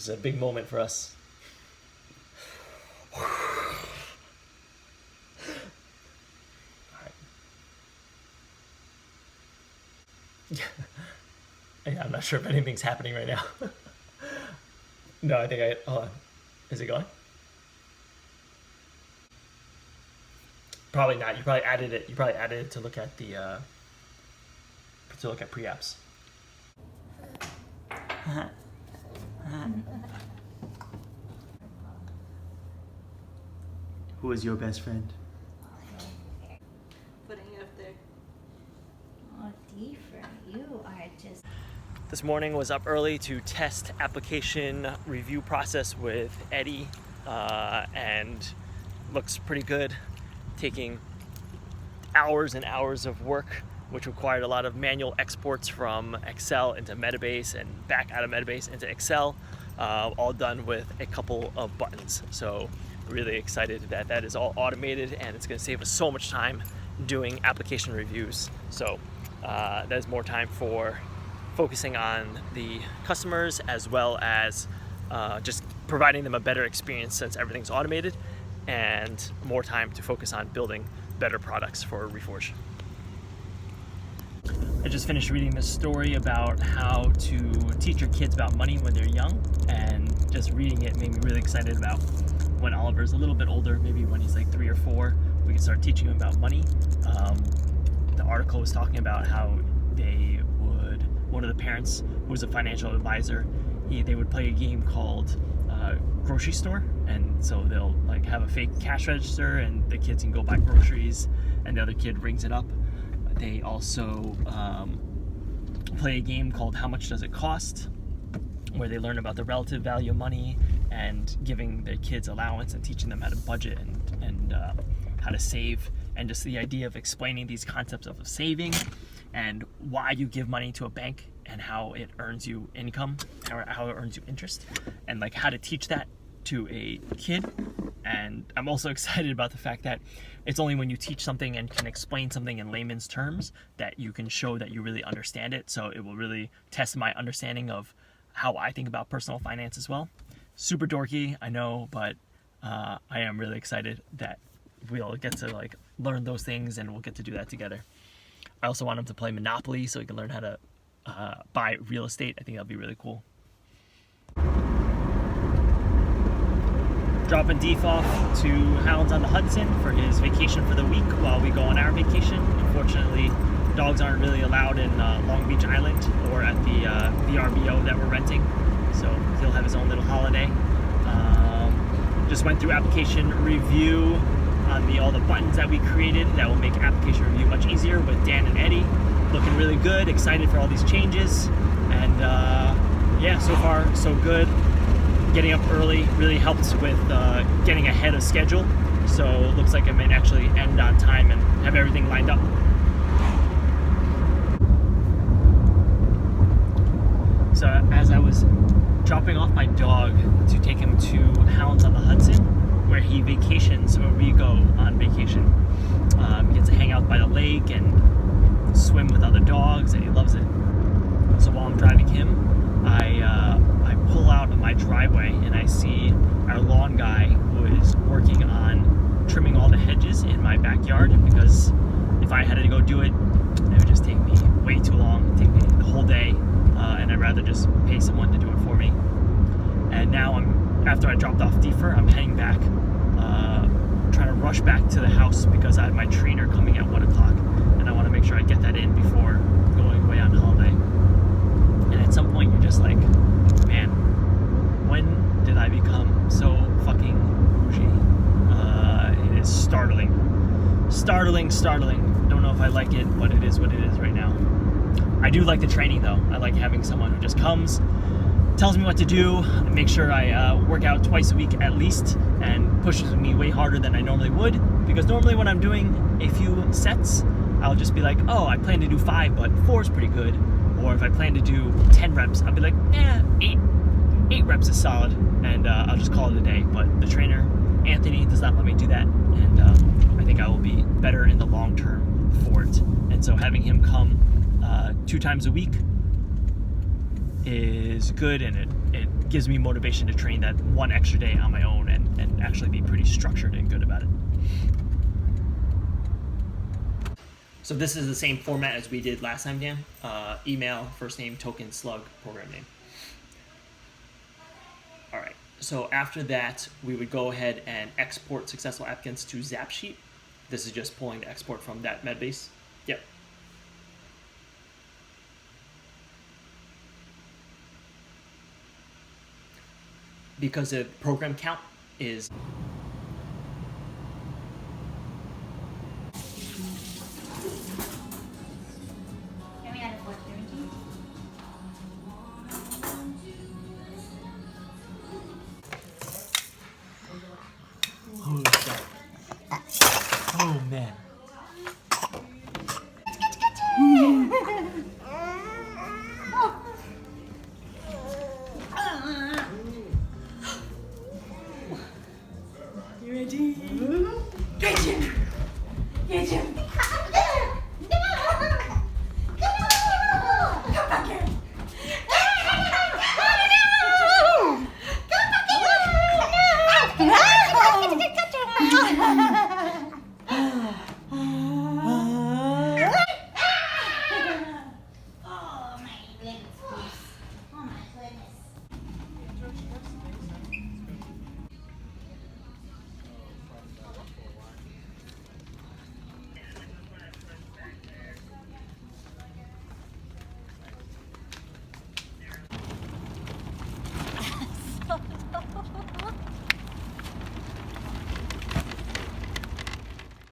It's a big moment for us. All right. Yeah, I'm not sure if anything's happening right now. No, I think hold on. Is it going? Probably not. You probably added it. To look at the pre-apps. Who is your best friend? Putting it up there. Oh, different. You are just... This morning was up early to test application review process with Eddie, and looks pretty good. Taking hours and hours of work, which required a lot of manual exports from Excel into Metabase and back out of Metabase into Excel, all done with a couple of buttons. So really excited that that is all automated, and it's going to save us so much time doing application reviews. So there's more time for focusing on the customers, as well as just providing them a better experience since everything's automated, and more time to focus on building better products for Reforge. I just finished reading this story about how to teach your kids about money when they're young, and just reading it made me really excited about when Oliver's a little bit older, maybe when he's like 3 or 4, we can start teaching him about money. The article was talking about how one of the parents who was a financial advisor, they would play a game called grocery store, and so they'll like have a fake cash register and the kids can go buy groceries and the other kid rings it up. They also play a game called How Much Does It Cost, where they learn about the relative value of money and giving their kids allowance and teaching them how to budget and how to save, and just the idea of explaining these concepts of saving and why you give money to a bank and how it earns you income, or how it earns you interest, and like how to teach that to a kid. And I'm also excited about the fact that it's only when you teach something and can explain something in layman's terms that you can show that you really understand it. So it will really test my understanding of how I think about personal finance as well. Super dorky, I know, but I am really excited that we'll get to like learn those things, and we'll get to do that together. I also want him to play Monopoly so he can learn how to buy real estate. I think that'll be really cool. Dropping Deef off to Hounds on the Hudson for his vacation for the week while we go on our vacation. Unfortunately, dogs aren't really allowed in Long Beach Island or at the VRBO that we're renting, so he'll have his own little holiday. Just went through application review on all the buttons that we created that will make application review much easier with Dan and Eddie. Looking really good, excited for all these changes, and yeah, so far so good. Getting up early really helped with getting ahead of schedule, so it looks like I might actually end on time and have everything lined up. So as I was dropping off my dog to take him to Hounds on the Hudson, where he vacations, where we go on vacation, he gets to hang out by the lake and swim with other dogs, and he loves it. So while I'm driving him, I pull out of my driveway and I see our lawn guy who is working on trimming all the hedges in my backyard, because if I had to go do it, it would just take me way too long. It'd take me the whole day, and I'd rather just pay someone to do it for me. And now after I dropped off Deefer, I'm heading back, trying to rush back to the house because I have my trainer coming at 1 o'clock, and I want to make sure I get that in before going away on holiday. And at some point you're just like, man, when did I become so fucking bougie? It is startling. Don't know if I like it, but it is what it is right now. I do like the training though. I like having someone who just comes, tells me what to do, make sure I work out twice a week at least, and pushes me way harder than I normally would, because normally when I'm doing a few sets, I'll just be like, oh, I plan to do 5, but 4 is pretty good. Or if I plan to do 10 reps, I'll be like, 8 reps is solid, and I'll just call it a day. But the trainer, Anthony, does not let me do that, and I think I will be better in the long term for it. And so having him come 2 times a week is good, and it gives me motivation to train that one extra day on my own and actually be pretty structured and good about it. So this is the same format as we did last time, Dan. Email, first name, token, slug, program name. All right, so after that, we would go ahead and export successful applicants to Zapsheet. This is just pulling the export from that Medbase. Yep. Because the program count is Can we add a fourth guarantee? holy shit. Oh man.